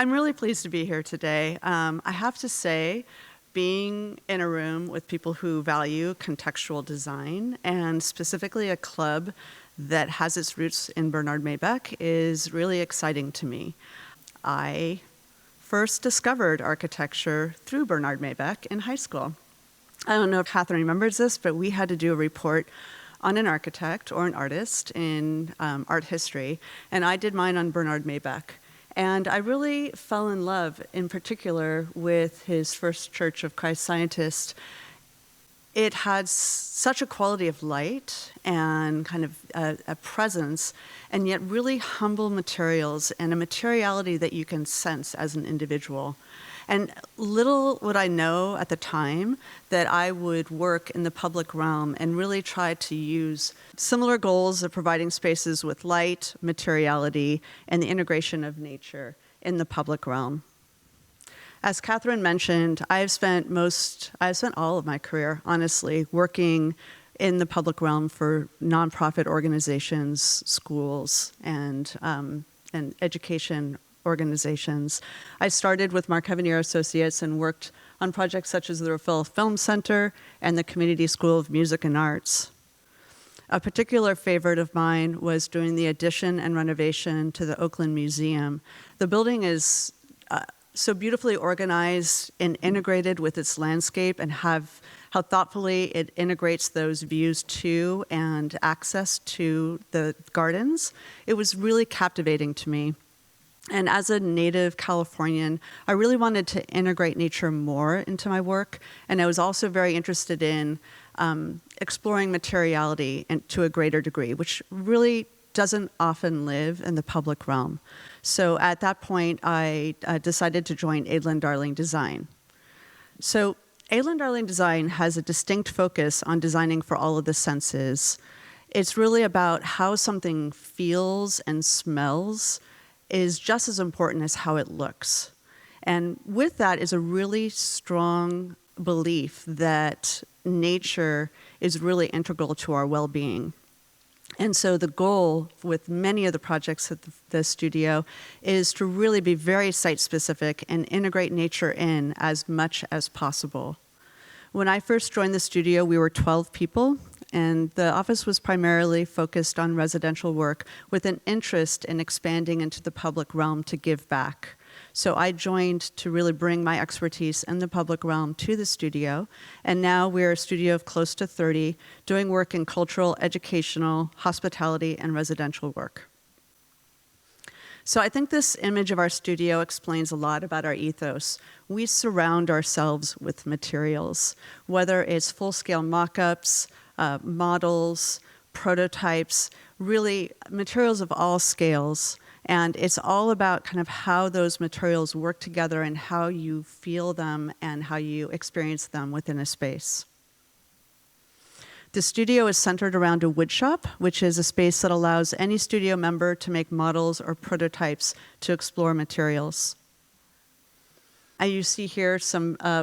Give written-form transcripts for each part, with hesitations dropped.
I'm really pleased to be here today. I have to say, being in a room with people who value contextual design, and specifically a club that has its roots in Bernard Maybeck, is really exciting to me. I first discovered architecture through Bernard Maybeck in high school. I don't know if Catherine remembers this, but we had to do a report on an architect or an artist in art history, and I did mine on Bernard Maybeck. And I really fell in love, in particular, with his first Church of Christ Scientist. It had such a quality of light and kind of a presence, and yet really humble materials and a materiality that you can sense as an individual. And little would I know at the time that I would work in the public realm and really try to use similar goals of providing spaces with light, materiality, and the integration of nature in the public realm. As Catherine mentioned, I've spent all of my career, honestly, working in the public realm for nonprofit organizations, schools, and education organizations. I started with Mark Hevanier Associates and worked on projects such as the Refill Film Center and the Community School of Music and Arts. A particular favorite of mine was doing the addition and renovation to the Oakland Museum. The building is so beautifully organized and integrated with its landscape, and how thoughtfully it integrates those views to and access to the gardens. It was really captivating to me. And as a native Californian, I really wanted to integrate nature more into my work. And I was also very interested in exploring materiality to a greater degree, which really doesn't often live in the public realm. So at that point, I decided to join Aidlin Darling Design. So Aidlin Darling Design has a distinct focus on designing for all of the senses. It's really about how something feels and smells is just as important as how it looks. And with that is a really strong belief that nature is really integral to our well-being. And so the goal with many of the projects at the studio is to really be very site-specific and integrate nature in as much as possible. When I first joined the studio, we were 12 people, and the office was primarily focused on residential work with an interest in expanding into the public realm to give back. So I joined to really bring my expertise in the public realm to the studio, and now we're a studio of close to 30, doing work in cultural, educational, hospitality, and residential work. So I think this image of our studio explains a lot about our ethos. We surround ourselves with materials, whether it's full-scale mock-ups, models, prototypes, really materials of all scales. And it's all about kind of how those materials work together and how you feel them and how you experience them within a space. The studio is centered around a woodshop, which is a space that allows any studio member to make models or prototypes to explore materials. You see here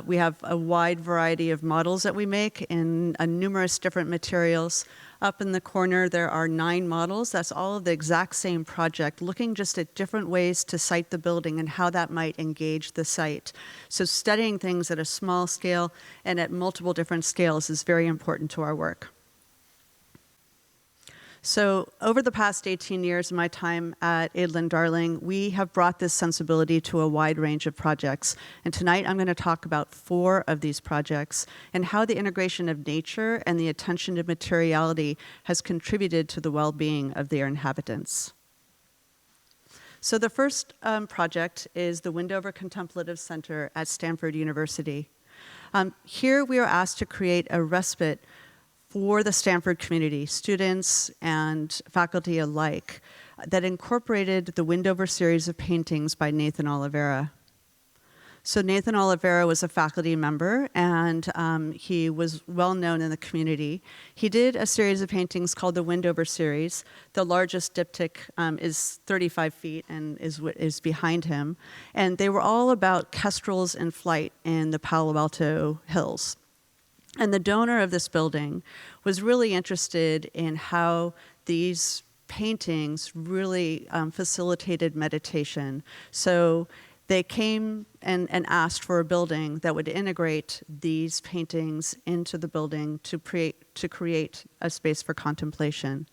we have a wide variety of models that we make in numerous different materials. Up in the corner, there are 9 models. That's all of the exact same project, looking just at different ways to site the building and how that might engage the site. So studying things at a small scale and at multiple different scales is very important to our work. So over the past 18 years of my time at Aidlin Darling, we have brought this sensibility to a wide range of projects. And tonight I'm going to talk about 4 of these projects and how the integration of nature and the attention to materiality has contributed to the well-being of their inhabitants. So the first project is the Windhover Contemplative Center at Stanford University. Here we are asked to create a respite for the Stanford community, students and faculty alike, that incorporated the Windhover series of paintings by Nathan Oliveira. So Nathan Oliveira was a faculty member, and he was well known in the community. He did a series of paintings called the Windhover series. The largest diptych is 35 feet and is behind him. And they were all about kestrels in flight in the Palo Alto hills. And the donor of this building was really interested in how these paintings really facilitated meditation. So they came and asked for a building that would integrate these paintings into the building to create a space for contemplation.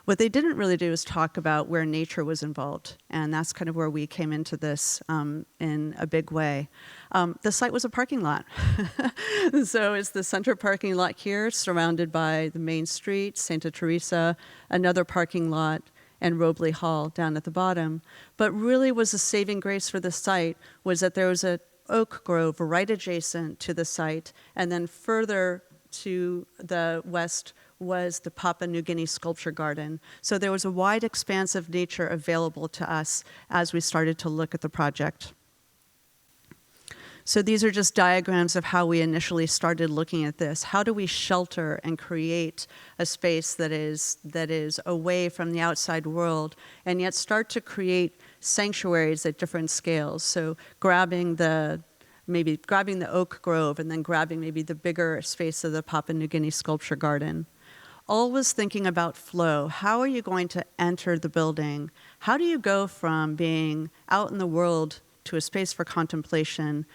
What they didn't really do is talk about where nature was involved, and that's kind of where we came into this in a big way. The site was a parking lot. So it's the center parking lot here, surrounded by the main street, Santa Teresa, another parking lot, and Robley Hall down at the bottom. But really was a saving grace for the site was that there was an oak grove right adjacent to the site, and then further to the west was the Papua New Guinea Sculpture Garden. So there was a wide expanse of nature available to us as we started to look at the project. So these are just diagrams of how we initially started looking at this. How do we shelter and create a space that is away from the outside world and yet start to create sanctuaries at different scales? So maybe grabbing the oak grove and then grabbing maybe the bigger space of the Papua New Guinea Sculpture Garden. Always thinking about flow. How are you going to enter the building? How do you go from being out in the world to a space for contemplation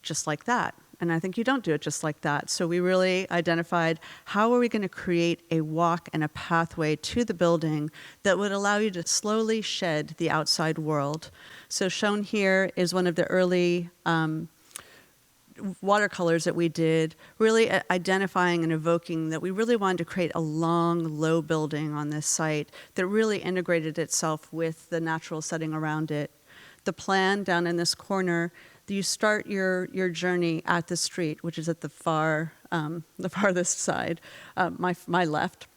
just like that? And I think you don't do it just like that. So we really identified how are we going to create a walk and a pathway to the building that would allow you to slowly shed the outside world. So shown here is one of the early watercolors that we did, really identifying and evoking that we really wanted to create a long, low building on this site that really integrated itself with the natural setting around it. The plan down in this corner, you start your journey at the street, which is at the farthest side, my left,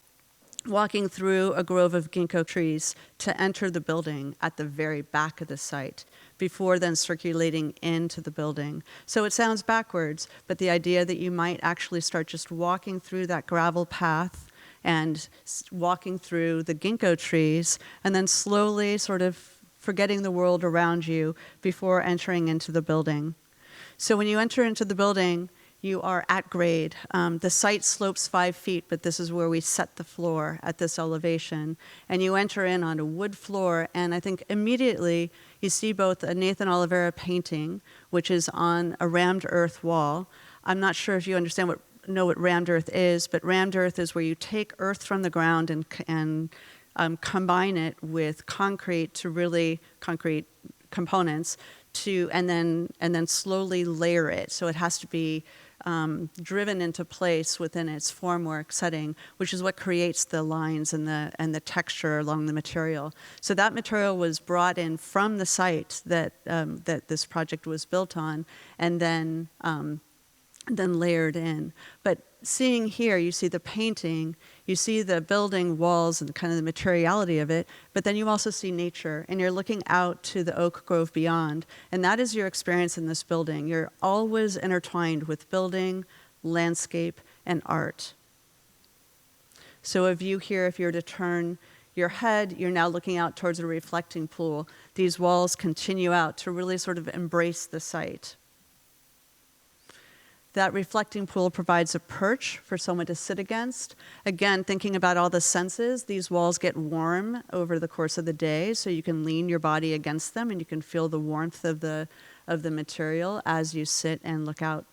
walking through a grove of ginkgo trees to enter the building at the very back of the site, before then circulating into the building. So it sounds backwards, but the idea that you might actually start just walking through that gravel path and walking through the ginkgo trees, and then slowly sort of forgetting the world around you before entering into the building. So when you enter into the building, you are at grade. The site slopes 5 feet, but this is where we set the floor at this elevation. And you enter in on a wood floor, and I think immediately you see both a Nathan Oliveira painting, which is on a rammed earth wall. I'm not sure if you know what rammed earth is, but rammed earth is where you take earth from the ground and combine it with concrete components and then slowly layer it. So it has to be driven into place within its formwork setting, which is what creates the lines and the texture along the material. So that material was brought in from the site that this project was built on, and then layered in. But seeing here, you see the painting, you see the building walls and kind of the materiality of it, but then you also see nature, and you're looking out to the oak grove beyond, and that is your experience in this building. You're always intertwined with building, landscape, and art. So a view here, if you were to turn your head, you're now looking out towards a reflecting pool. These walls continue out to really sort of embrace the site. That reflecting pool provides a perch for someone to sit against. Again, thinking about all the senses, these walls get warm over the course of the day, so you can lean your body against them and you can feel the warmth of the material as you sit and look out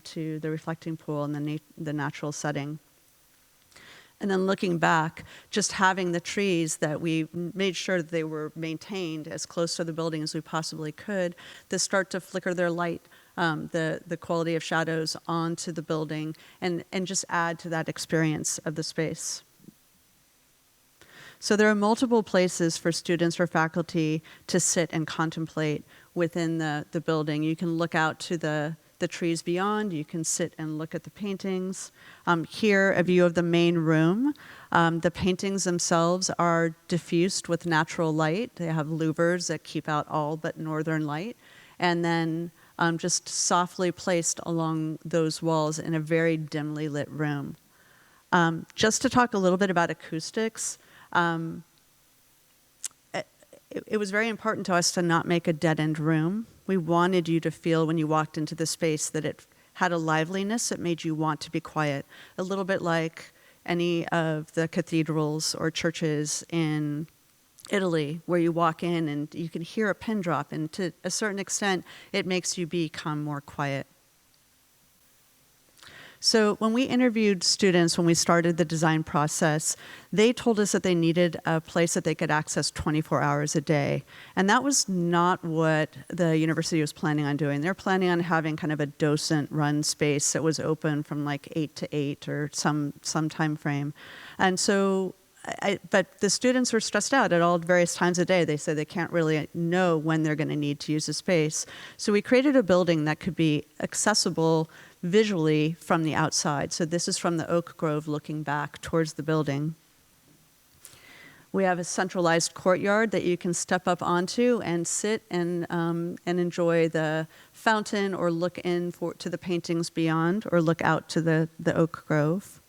to the reflecting pool and the natural setting. And then looking back, just having the trees that we made sure that they were maintained as close to the building as we possibly could, that start to flicker their light, the quality of shadows onto the building, and just add to that experience of the space. So there are multiple places for students or faculty to sit and contemplate within the building. You can look out to the trees beyond, you can sit and look at the paintings. Here, a view of the main room. The paintings themselves are diffused with natural light. They have louvers that keep out all but northern light. And then just softly placed along those walls in a very dimly lit room. Just to talk a little bit about acoustics, it was very important to us to not make a dead-end room. We wanted you to feel when you walked into the space that it had a liveliness that made you want to be quiet, a little bit like any of the cathedrals or churches in Italy, where you walk in and you can hear a pin drop, and to a certain extent, it makes you become more quiet. So when we interviewed students, when we started the design process, they told us that they needed a place that they could access 24 hours a day. And that was not what the university was planning on doing. They're planning on having kind of a docent-run space that was open from like 8 to 8 or some time frame. And so, but the students were stressed out at all various times of day. They said they can't really know when they're going to need to use the space. So we created a building that could be accessible visually from the outside. So this is from the oak grove looking back towards the building. We have a centralized courtyard that you can step up onto and sit and enjoy the fountain, or look in to the paintings beyond, or look out to the oak grove.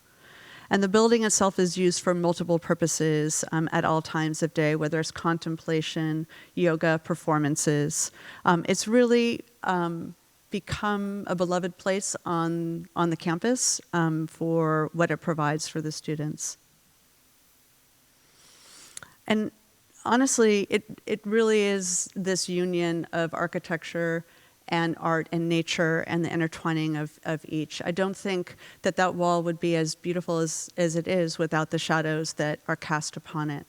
And the building itself is used for multiple purposes at all times of day, whether it's contemplation, yoga, performances. It's really become a beloved place on the campus for what it provides for the students. And honestly, it really is this union of architecture and art and nature and the intertwining of each. I don't think that wall would be as beautiful as it is without the shadows that are cast upon it.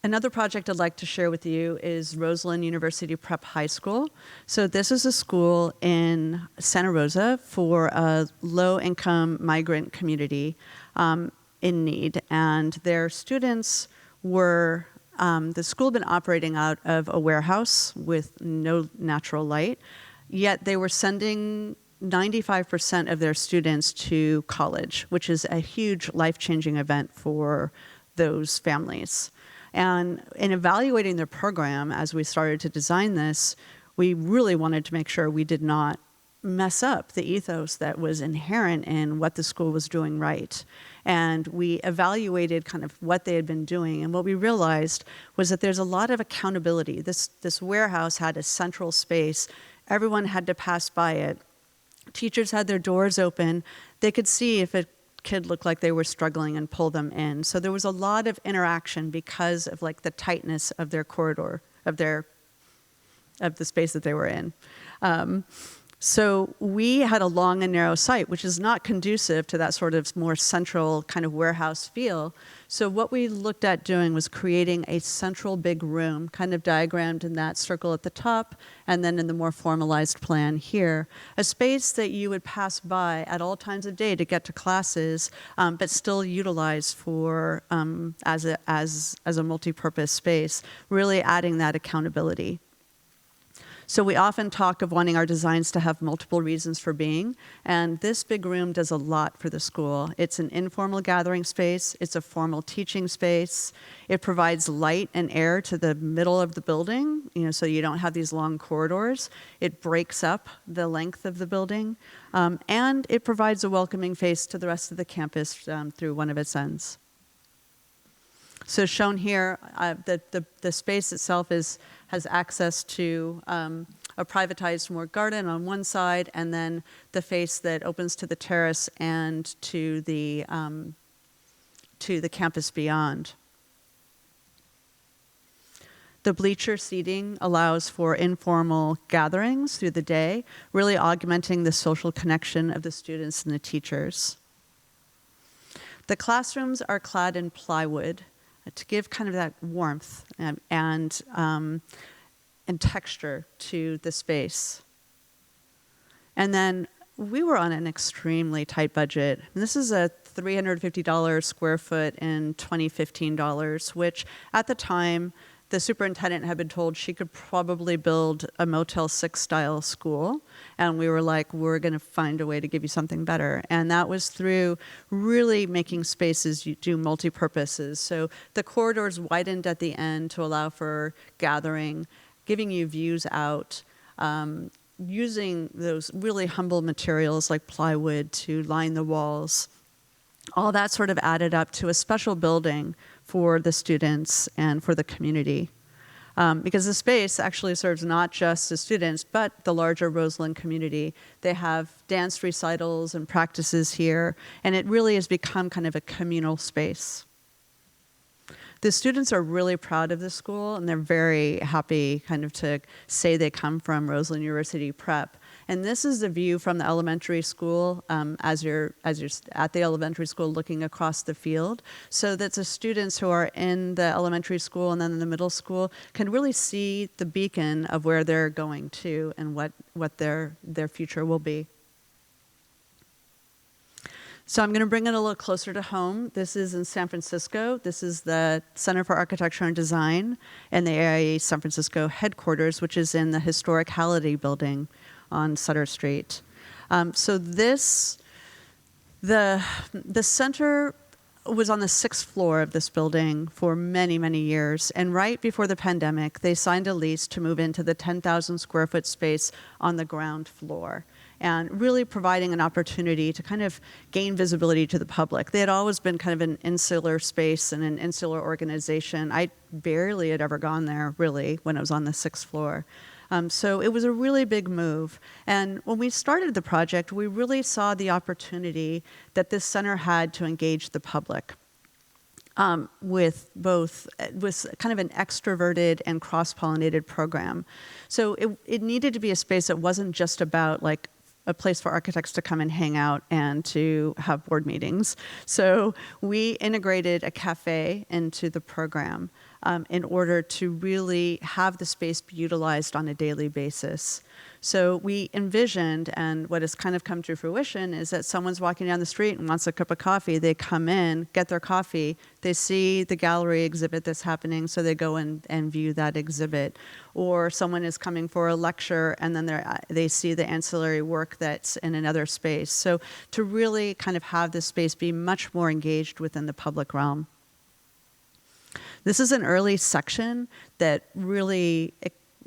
Another project I'd like to share with you is Roslyn University Prep High School. So this is a school in Santa Rosa for a low-income migrant community in need. And their students were, the school had been operating out of a warehouse with no natural light, yet they were sending 95% of their students to college, which is a huge life-changing event for those families. And in evaluating their program, as we started to design this, we really wanted to make sure we did not mess up the ethos that was inherent in what the school was doing right. And we evaluated kind of what they had been doing. And what we realized was that there's a lot of accountability. This warehouse had a central space. Everyone had to pass by it. Teachers had their doors open. They could see if a kid looked like they were struggling and pull them in. So there was a lot of interaction because of like the tightness of their corridor, of the space that they were in. So we had a long and narrow site, which is not conducive to that sort of more central kind of warehouse feel. So what we looked at doing was creating a central big room, kind of diagrammed in that circle at the top, and then in the more formalized plan here, a space that you would pass by at all times of day to get to classes, but still utilize for as a multi-purpose space, really adding that accountability. So we often talk of wanting our designs to have multiple reasons for being, and this big room does a lot for the school. It's an informal gathering space, it's a formal teaching space, it provides light and air to the middle of the building, so you don't have these long corridors. It breaks up the length of the building, and it provides a welcoming face to the rest of the campus through one of its ends. So shown here, the space itself has access to a privatized more garden on one side, and then the face that opens to the terrace and to the campus beyond. The bleacher seating allows for informal gatherings through the day, really augmenting the social connection of the students and the teachers. The classrooms are clad in plywood to give kind of that warmth and texture to the space. And then we were on an extremely tight budget. And this is a $350 square foot in 2015 dollars, which at the time, the superintendent had been told she could probably build a Motel 6 style school. And we were like, we're going to find a way to give you something better. And that was through really making spaces you do multi-purposes. So the corridors widened at the end to allow for gathering, giving you views out, using those really humble materials like plywood to line the walls. All that sort of added up to a special building for the students and for the community. Because the space actually serves not just the students, but the larger Roslyn community. They have dance recitals and practices here, and it really has become kind of a communal space. The students are really proud of the school, and they're very happy kind of to say they come from Roslyn University Prep. And this is the view from the elementary school as you're at the elementary school looking across the field, so that the students who are in the elementary school and then in the middle school can really see the beacon of where they're going to and what their future will be. So I'm going to bring it a little closer to home. This is in San Francisco. This is the Center for Architecture and Design and the AIA San Francisco headquarters, which is in the historic Halliday building on Sutter Street. So the center was on the 6th floor of this building for many, many years. And right before the pandemic, they signed a lease to move into the 10,000 square foot space on the ground floor, and really providing an opportunity to kind of gain visibility to the public. They had always been kind of an insular space and an insular organization. I barely had ever gone there, really, when I was on the 6th floor. So it was a really big move. And when we started the project, we really saw the opportunity that this center had to engage the public with kind of an extroverted and cross-pollinated program. So it needed to be a space that wasn't just about like a place for architects to come and hang out and to have board meetings. So we integrated a cafe into the program in order to really have the space be utilized on a daily basis. So we envisioned, and what has kind of come to fruition, is that someone's walking down the street and wants a cup of coffee. They come in, get their coffee, they see the gallery exhibit that's happening, so they go and view that exhibit. Or someone is coming for a lecture, and then they see the ancillary work that's in another space. So to really kind of have this space be much more engaged within the public realm. This is an early section that really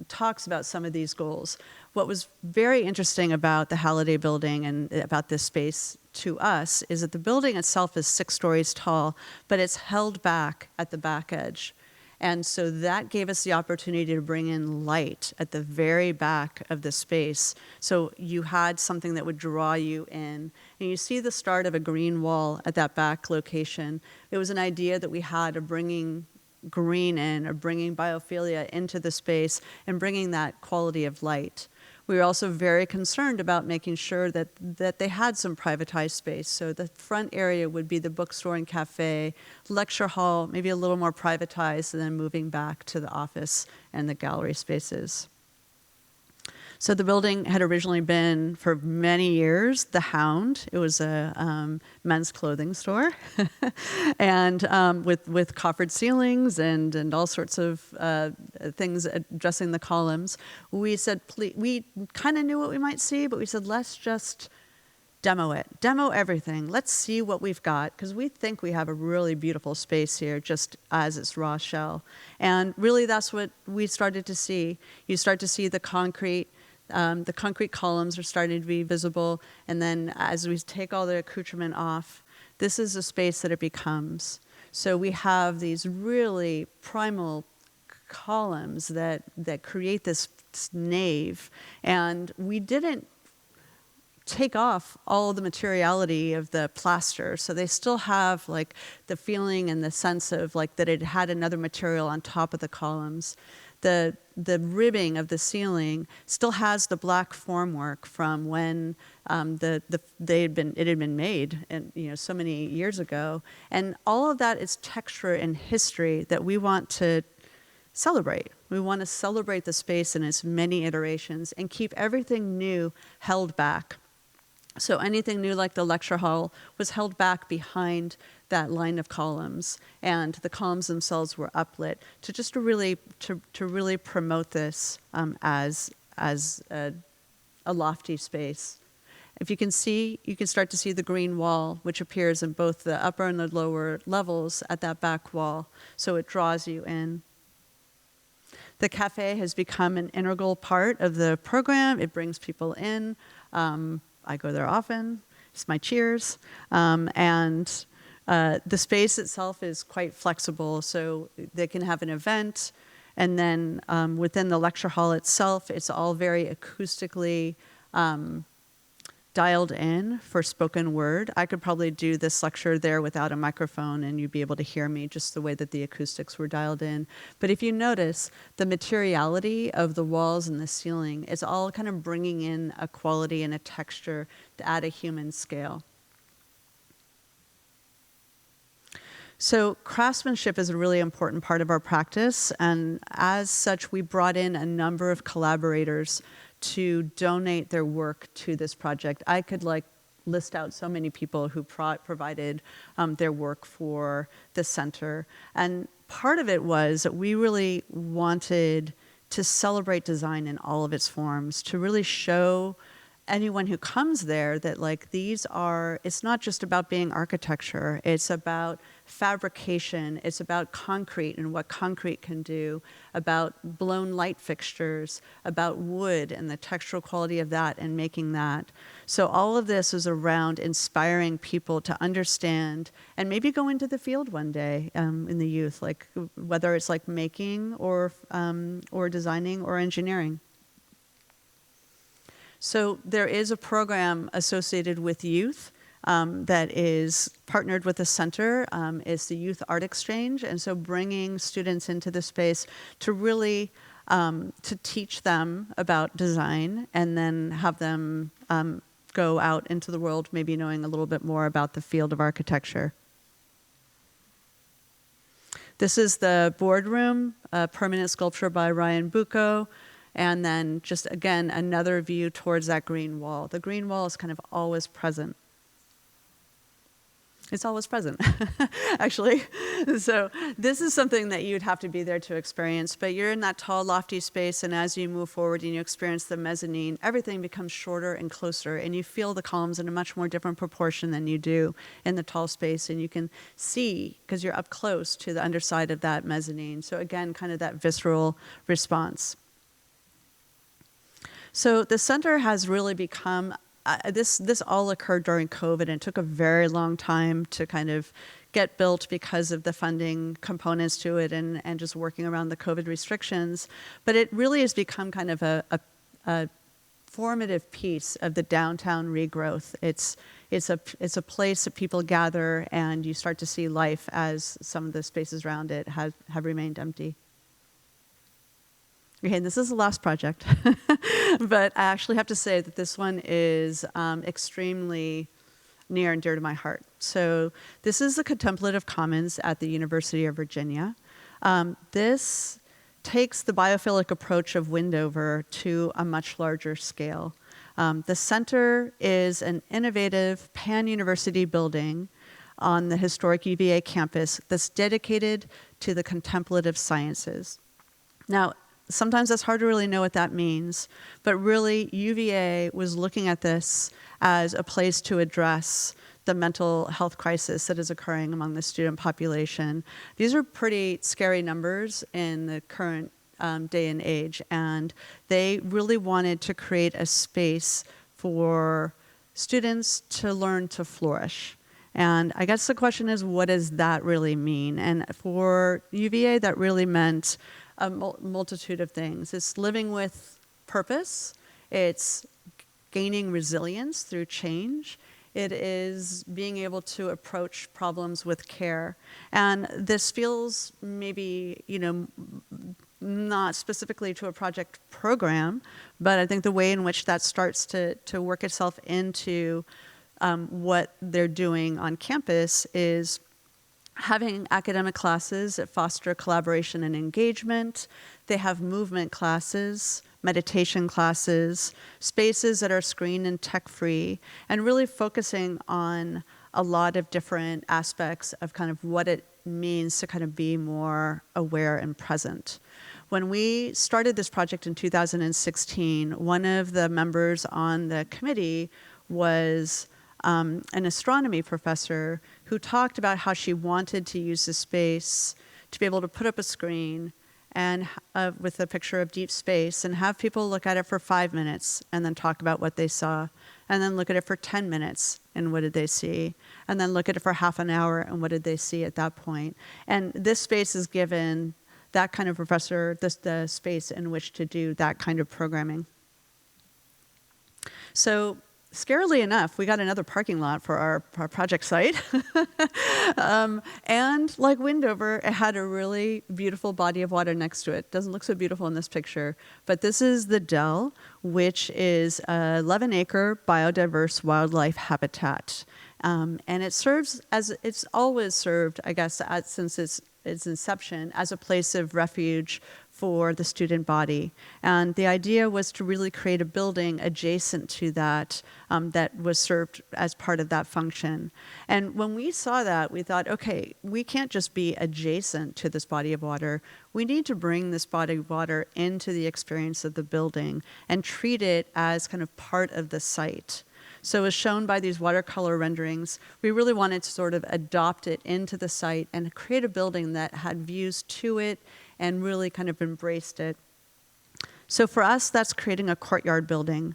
talks about some of these goals. What was very interesting about the Halliday building and about this space to us is that the building itself is 6 stories tall, but it's held back at the back edge. And so that gave us the opportunity to bring in light at the very back of the space. So you had something that would draw you in. And you see the start of a green wall at that back location. It was an idea that we had of bringing green in, or bringing biophilia into the space and bringing that quality of light. We were also very concerned about making sure that they had some privatized space. So the front area would be the bookstore and cafe, lecture hall, maybe a little more privatized, and then moving back to the office and the gallery spaces. So the building had originally been, for many years, The Hound. It was a men's clothing store, and with coffered ceilings and all sorts of things addressing the columns. We said, we kind of knew what we might see, but we said, let's just demo it. Demo everything. Let's see what we've got, because we think we have a really beautiful space here, just as its raw shell. And really, that's what we started to see. You start to see the concrete columns are starting to be visible, and then as we take all the accoutrement off, this is the space that it becomes. So we have these really primal columns that create this nave, and we didn't take off all the materiality of the plaster, so they still have like the feeling and the sense of like that it had another material on top of the columns. The ribbing of the ceiling still has the black formwork from when it had been made, and so many years ago, and all of that is texture and history that we want to celebrate. We want to celebrate the space in its many iterations and keep everything new held back. So anything new, like the lecture hall, was held back behind that line of columns, and the columns themselves were uplit to really promote this as a lofty space. If you can see, you can start to see the green wall, which appears in both the upper and the lower levels at that back wall, so it draws you in. The cafe has become an integral part of the program. It brings people in. I go there often. It's my cheers. And the space itself is quite flexible, so they can have an event. And then within the lecture hall itself, it's all very acoustically dialed in for spoken word. I could probably do this lecture there without a microphone and you'd be able to hear me just the way that the acoustics were dialed in. But if you notice, the materiality of the walls and the ceiling is all kind of bringing in a quality and a texture to add a human scale. So craftsmanship is a really important part of our practice, and as such, we brought in a number of collaborators to donate their work to this project. I could list out so many people who provided their work for the center. And part of it was that we really wanted to celebrate design in all of its forms, to really show anyone who comes there that it's not just about being architecture, it's about fabrication, it's about concrete and what concrete can do, about blown light fixtures, about wood and the textural quality of that and making that. So all of this is around inspiring people to understand and maybe go into the field one day in the youth, whether it's making or designing or engineering. So there is a program associated with youth that is partnered with the center. It's the Youth Art Exchange, and so bringing students into the space to really to teach them about design and then have them go out into the world maybe knowing a little bit more about the field of architecture. This is the boardroom, a permanent sculpture by Ryan Bucco. And then just, again, another view towards that green wall. The green wall is kind of always present. It's always present, actually. So this is something that you'd have to be there to experience. But you're in that tall, lofty space, and as you move forward and you experience the mezzanine, everything becomes shorter and closer, and you feel the columns in a much more different proportion than you do in the tall space. And you can see, because you're up close to the underside of that mezzanine. So again, kind of that visceral response. So the center has really become, this all occurred during COVID, and it took a very long time to kind of get built because of the funding components to it and just working around the COVID restrictions. But it really has become kind of a formative piece of the downtown regrowth. It's a place that people gather, and you start to see life as some of the spaces around it have remained empty. Okay, and this is the last project, but I actually have to say that this one is extremely near and dear to my heart. So this is the Contemplative Commons at the University of Virginia. This takes the biophilic approach of Windhover to a much larger scale. The center is an innovative pan-university building on the historic UVA campus that's dedicated to the contemplative sciences. Now, sometimes that's hard to really know what that means, but really UVA was looking at this as a place to address the mental health crisis that is occurring among the student population. These are pretty scary numbers in the current day and age, and they really wanted to create a space for students to learn to flourish. And I guess the question is, what does that really mean? And for UVA, that really meant a multitude of things. It's living with purpose. It's gaining resilience through change. It is being able to approach problems with care. And this feels maybe, not specifically to a project program, but I think the way in which that starts to work itself into what they're doing on campus is having academic classes that foster collaboration and engagement. They have movement classes, meditation classes, spaces that are screen and tech-free, and really focusing on a lot of different aspects of kind of what it means to kind of be more aware and present. When we started this project in 2016, one of the members on the committee was an astronomy professor who talked about how she wanted to use the space to be able to put up a screen and with a picture of deep space and have people look at it for 5 minutes and then talk about what they saw, and then look at it for 10 minutes and what did they see, and then look at it for half an hour and what did they see at that point. And this space is given that kind of professor the space in which to do that kind of programming. So scarily enough, we got another parking lot for our project site. And like Windhover, it had a really beautiful body of water next to it. Doesn't look so beautiful in this picture, but this is the Dell, which is a 11-acre biodiverse wildlife habitat. And it serves as, it's always served, I guess, since its inception, as a place of refuge for the student body. And the idea was to really create a building adjacent to that that was served as part of that function. And when we saw that, we thought, okay, we can't just be adjacent to this body of water. We need to bring this body of water into the experience of the building and treat it as kind of part of the site. So as shown by these watercolor renderings, we really wanted to sort of adopt it into the site and create a building that had views to it and really kind of embraced it. So for us, that's creating a courtyard building.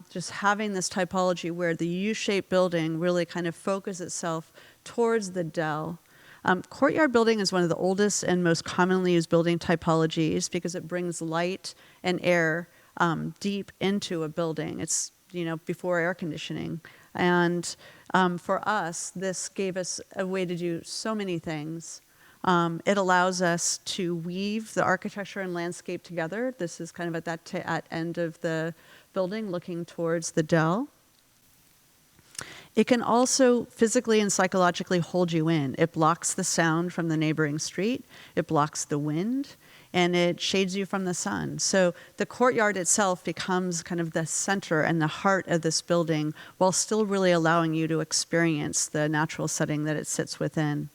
Just having this typology where the U-shaped building really kind of focuses itself towards the Dell. Courtyard building is one of the oldest and most commonly used building typologies because it brings light and air deep into a building. It's before air conditioning. And for us, this gave us a way to do so many things. It allows us to weave the architecture and landscape together. This is kind of at that end of the building looking towards the Dell. It can also physically and psychologically hold you in. It blocks the sound from the neighboring street. It blocks the wind. And it shades you from the sun. So the courtyard itself becomes kind of the center and the heart of this building while still really allowing you to experience the natural setting that it sits within.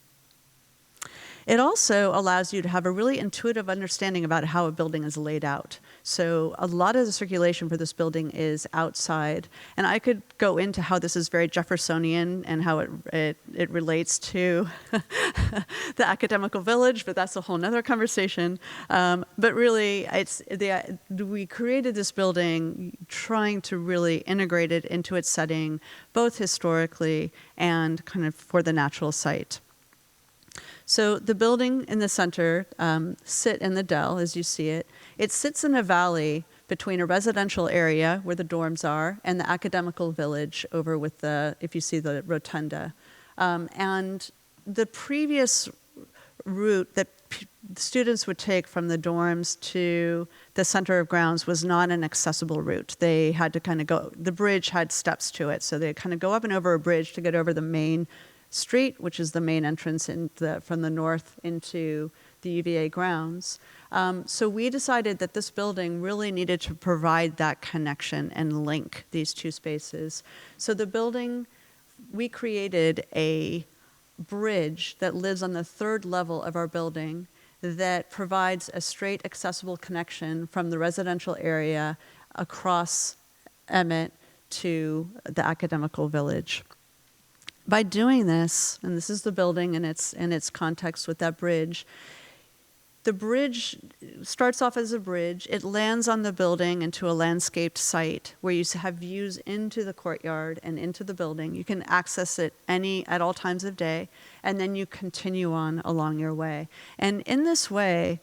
It also allows you to have a really intuitive understanding about how a building is laid out. So a lot of the circulation for this building is outside. And I could go into how this is very Jeffersonian and how it relates to the academical village, but that's a whole nother conversation. But really, we created this building trying to really integrate it into its setting, both historically and kind of for the natural site. So the building in the center sit in the Dell, as you see it. It sits in a valley between a residential area where the dorms are and the academical village over with if you see the rotunda. And the previous route that students would take from the dorms to the center of grounds was not an accessible route. They had to kind of go, the bridge had steps to it, so they kind of go up and over a bridge to get over the main street, which is the main entrance from the north into the UVA grounds. So we decided that this building really needed to provide that connection and link these two spaces. So the building, we created a bridge that lives on the third level of our building that provides a straight accessible connection from the residential area across Emmett to the academical village. By doing this, and this is the building and its context with that bridge, the bridge starts off as a bridge. It lands on the building into a landscaped site where you have views into the courtyard and into the building. You can access it at all times of day, and then you continue on along your way. And in this way,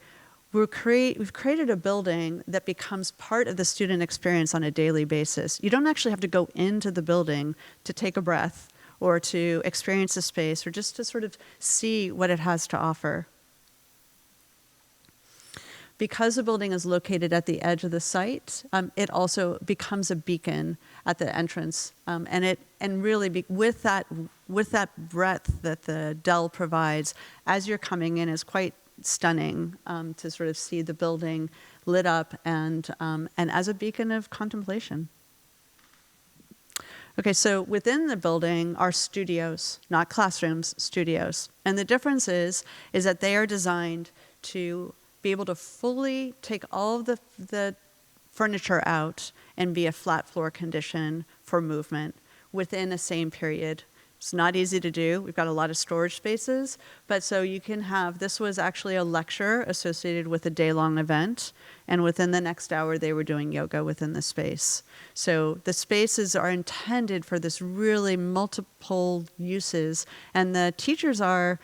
we've created a building that becomes part of the student experience on a daily basis. You don't actually have to go into the building to take a breath or to experience the space, or just to sort of see what it has to offer. Because the building is located at the edge of the site, it also becomes a beacon at the entrance, with that breadth that the Dell provides as you're coming in is quite stunning to sort of see the building lit up and as a beacon of contemplation. Okay, so within the building are studios, not classrooms, studios. And the difference is that they are designed to be able to fully take all of the furniture out and be a flat floor condition for movement within a same period. It's not easy to do. We've got a lot of storage spaces, but so you can have, this was actually a lecture associated with a day-long event, and within the next hour they were doing yoga within the space. So the spaces are intended for this really multiple uses, and the teachers are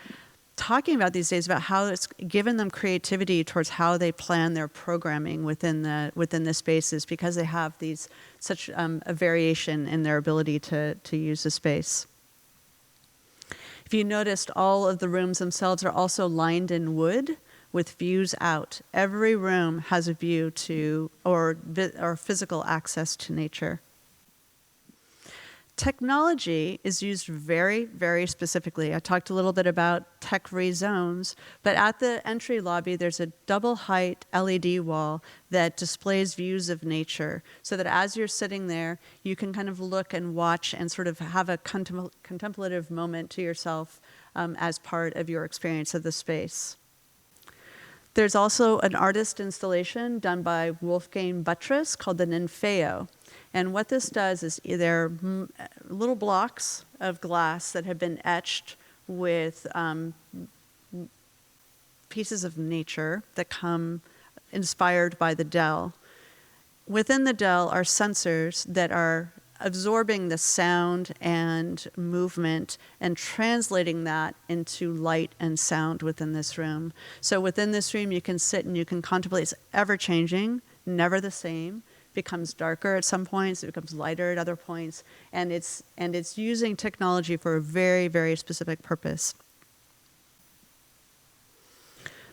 talking about these days, about how it's given them creativity towards how they plan their programming within the spaces, because they have such a variation in their ability to use the space. If you noticed, all of the rooms themselves are also lined in wood with views out. Every room has a view to or physical access to nature. Technology is used very, very specifically. I talked a little bit about tech-free zones, but at the entry lobby, there's a double-height LED wall that displays views of nature, so that as you're sitting there, you can kind of look and watch and sort of have a contemplative moment to yourself as part of your experience of the space. There's also an artist installation done by Wolfgang Buttress called the Ninfeo. And what this does is they're little blocks of glass that have been etched with pieces of nature that come inspired by the dell. Within the dell are sensors that are absorbing the sound and movement and translating that into light and sound within this room. So within this room, you can sit and you can contemplate. It's ever-changing, never the same. Becomes darker at some points, it becomes lighter at other points, and it's using technology for a very, very specific purpose.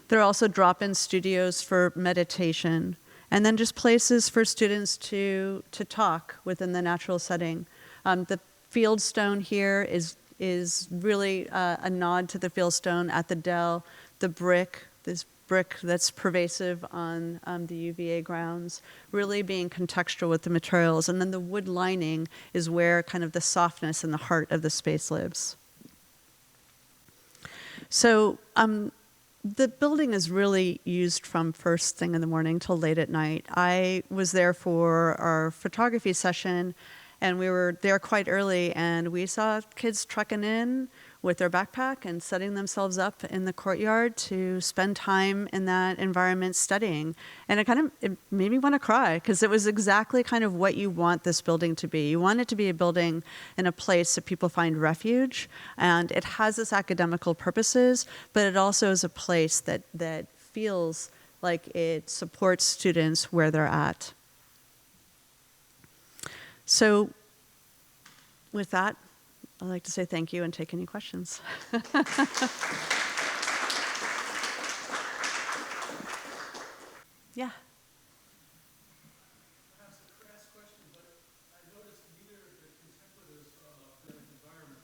There are also drop-in studios for meditation, and then just places for students to talk within the natural setting. The fieldstone here is really a nod to the fieldstone at the dell. The brick, this brick that's pervasive on the UVA grounds, really being contextual with the materials. And then the wood lining is where kind of the softness and the heart of the space lives. So the building is really used from first thing in the morning till late at night. I was there for our photography session, and we were there quite early, and we saw kids trucking in with their backpack and setting themselves up in the courtyard to spend time in that environment studying. And it made me want to cry, because it was exactly kind of what you want this building to be. You want it to be a building and a place that people find refuge, and it has its academical purposes, but it also is a place that feels like it supports students where they're at. So with that, I'd like to say thank you and take any questions. Yeah. Perhaps a crass question, but I noticed neither of the contemplatives the environment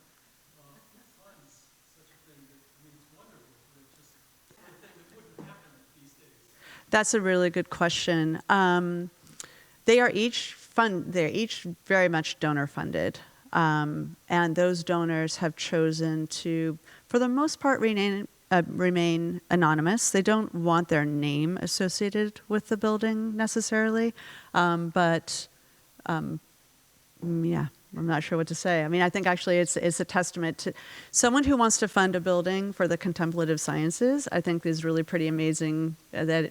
funds such a thing. It's wonderful. It's just a thing that wouldn't happen these days. That's a really good question. They're each very much donor funded. And those donors have chosen to, for the most part, remain anonymous. They don't want their name associated with the building necessarily, but yeah, I'm not sure what to say. I mean, I think actually it's a testament to someone who wants to fund a building for the contemplative sciences. I think is really pretty amazing. Just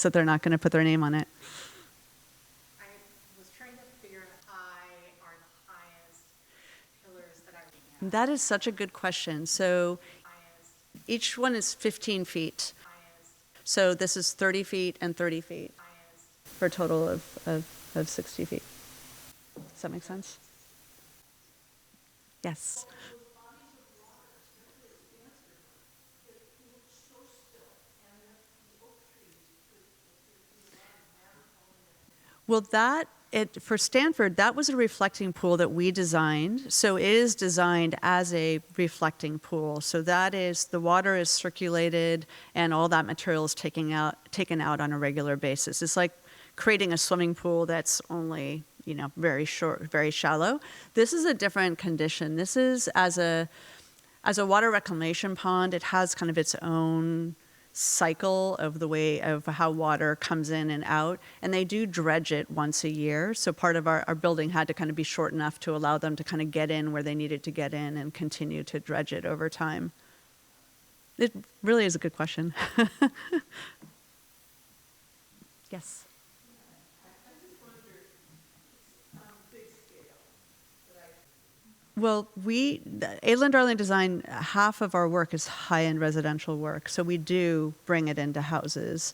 that they're not going to put their name on it. That is such a good question. So each one is 15 feet. So this is 30 feet and 30 feet for a total of 60 feet. Does that make sense? Yes. Well, for Stanford, that was a reflecting pool that we designed. So it is designed as a reflecting pool. So that is, the water is circulated and all that material is taken out on a regular basis. It's like creating a swimming pool that's only, very short, very shallow. This is a different condition. This is as a water reclamation pond, it has kind of its own cycle of the way of how water comes in and out, and they do dredge it once a year. So part of our building had to kind of be short enough to allow them to kind of get in where they needed to get in and continue to dredge it over time. It really is a good question. Yes. Well, Aidlin Darling Design, half of our work is high-end residential work, so we do bring it into houses.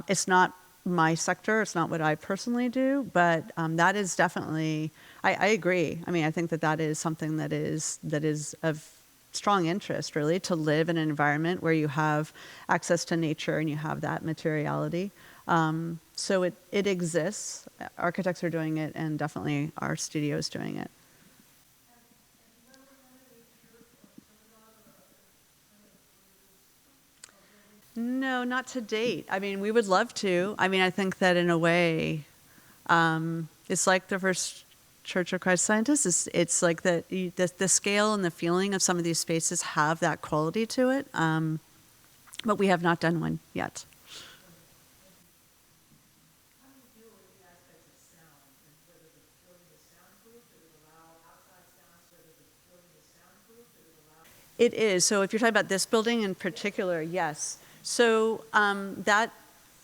It's not my sector, it's not what I personally do, but that is definitely, I agree. I mean, I think that that is something that is of strong interest, really, to live in an environment where you have access to nature and you have that materiality. So it exists. Architects are doing it, and definitely our studio is doing it. No, not to date. I mean, we would love to. I mean, I think that in a way, it's like the first Church of Christ Scientists. It's like that the scale and the feeling of some of these spaces have that quality to it, but we have not done one yet. It is. So if you're talking about this building in particular, yes. So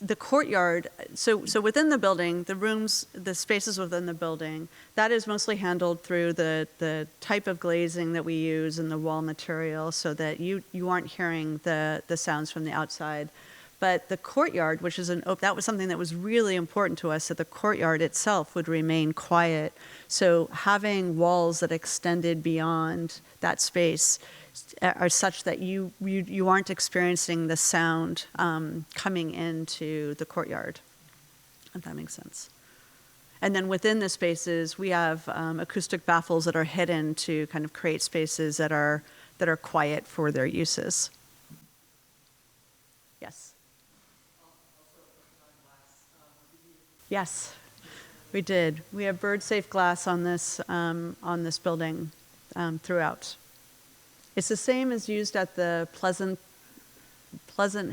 the courtyard, so within the building, the rooms, the spaces within the building, that is mostly handled through the type of glazing that we use and the wall material, so that you aren't hearing the sounds from the outside. But the courtyard, which is that was something that was really important to us, that the courtyard itself would remain quiet. So having walls that extended beyond that space are such that you aren't experiencing the sound coming into the courtyard, if that makes sense. And then within the spaces, we have acoustic baffles that are hidden to kind of create spaces that are quiet for their uses. Yes. Yes, we did. We have bird-safe glass on this building throughout. It's the same as used at the Pleasant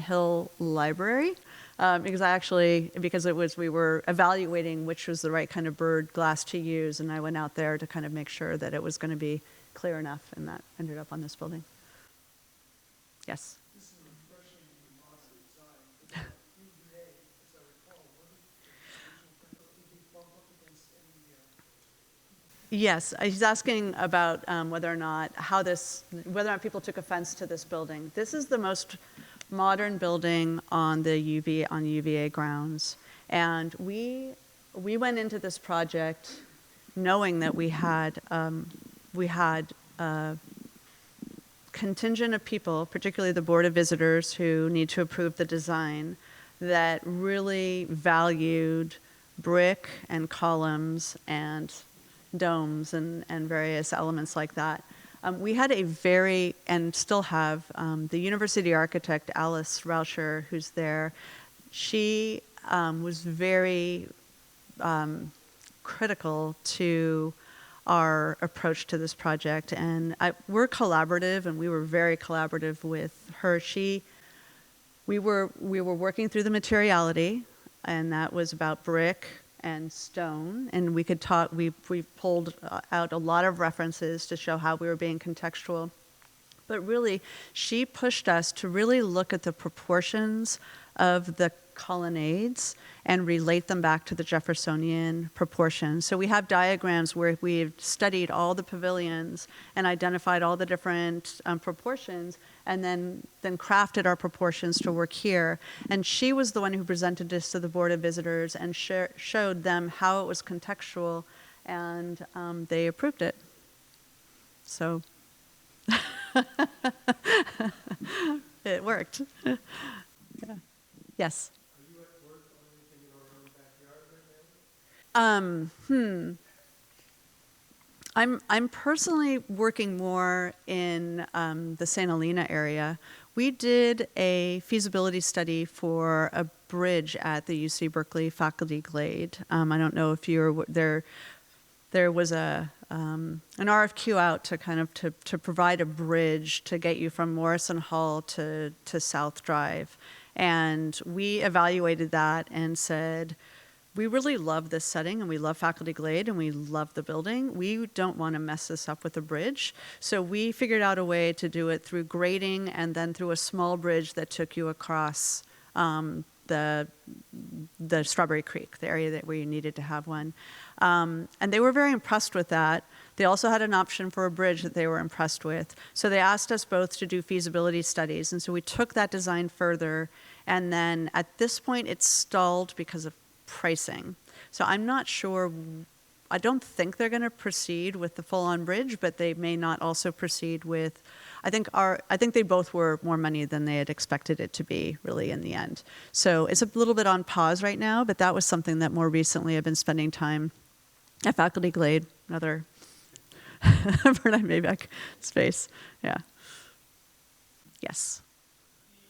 Hill Library, because we were evaluating which was the right kind of bird glass to use, and I went out there to kind of make sure that it was going to be clear enough, and that ended up on this building. Yes. This is an refreshing and positive side. UVA, as I recall, did you bump up against any? Yes, he's asking about whether or not people took offense to this building. This is the most modern building on the UVA grounds, and we went into this project knowing that we had a contingent of people, particularly the Board of Visitors, who need to approve the design, that really valued brick and columns and domes and various elements like that. We had and still have, the university architect, Alice Rauscher, who's there. She was very critical to our approach to this project, and we're collaborative, and we were very collaborative with her. We were working through the materiality, and that was about brick and stone, and we pulled out a lot of references to show how we were being contextual. But really, she pushed us to really look at the proportions of the colonnades and relate them back to the Jeffersonian proportions. So we have diagrams where we've studied all the pavilions and identified all the different proportions, and then crafted our proportions to work here. And she was the one who presented this to the Board of Visitors and showed them how it was contextual, and they approved it. So it worked. Yeah. Yes. Are you at work on anything in our own backyard right now? I'm personally working more in the St. Helena area. We did a feasibility study for a bridge at the UC Berkeley Faculty Glade. I don't know if you were there. There was an RFQ out to provide a bridge to get you from Morrison Hall to South Drive. And we evaluated that and said, we really love this setting, and we love Faculty Glade, and we love the building. We don't want to mess this up with a bridge. So we figured out a way to do it through grading and then through a small bridge that took you across the Strawberry Creek, the area where you needed to have one. And they were very impressed with that. They also had an option for a bridge that they were impressed with. So they asked us both to do feasibility studies. And so we took that design further. And then at this point, it's stalled because of pricing. So I'm not sure. I don't think they're going to proceed with the full-on bridge, but they may not also proceed with. I think they both were more money than they had expected it to be, really, in the end. So it's a little bit on pause right now, but that was something that more recently I've been spending time at Faculty Glade, another Bernard Maybeck space. Yeah. Yes.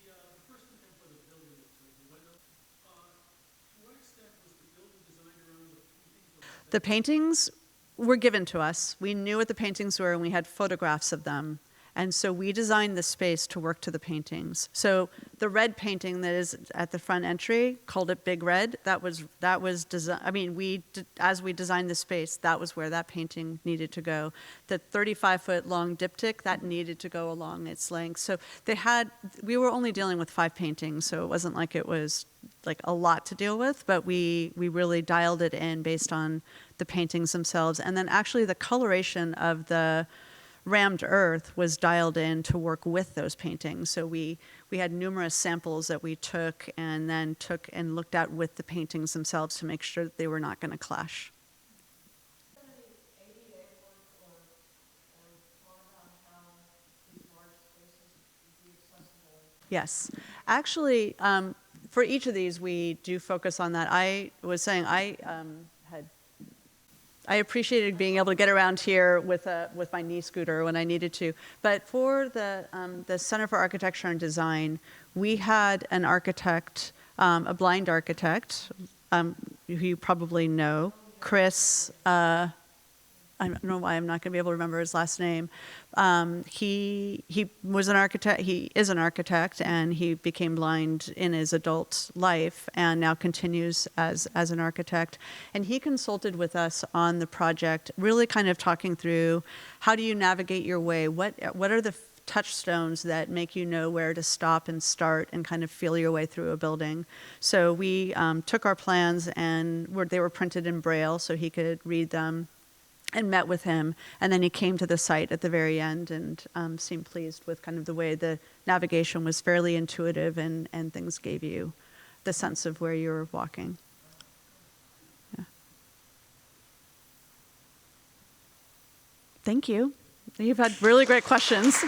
The first contemplative building at the window, to what extent was the building designed around the paintings? The paintings were given to us. We knew what the paintings were, and we had photographs of them. And so we designed the space to work to the paintings. So the red painting that is at the front entry, called it Big Red, that was design. I mean, as we designed the space, that was where that painting needed to go. The 35-foot long diptych, that needed to go along its length. So we were only dealing with 5 paintings, so it wasn't like it was like a lot to deal with, but we really dialed it in based on the paintings themselves. And then actually the coloration of the rammed earth was dialed in to work with those paintings. So we had numerous samples that we took and looked at with the paintings themselves to make sure that they were not going to clash. Yes. Actually, for each of these, we do focus on that. I was saying I appreciated being able to get around here with my knee scooter when I needed to. But for the Center for Architecture and Design, we had an architect, a blind architect, who you probably know, Chris. I don't know why I'm not going to be able to remember his last name. He was an architect. He is an architect, and he became blind in his adult life, and now continues as an architect. And he consulted with us on the project, really kind of talking through how do you navigate your way. What are the touchstones that make you know where to stop and start and kind of feel your way through a building. So we took our plans, and they were printed in Braille so he could read them, and met with him, and then he came to the site at the very end and seemed pleased with kind of the way the navigation was fairly intuitive, and things gave you the sense of where you were walking. Yeah. Thank you. You've had really great questions.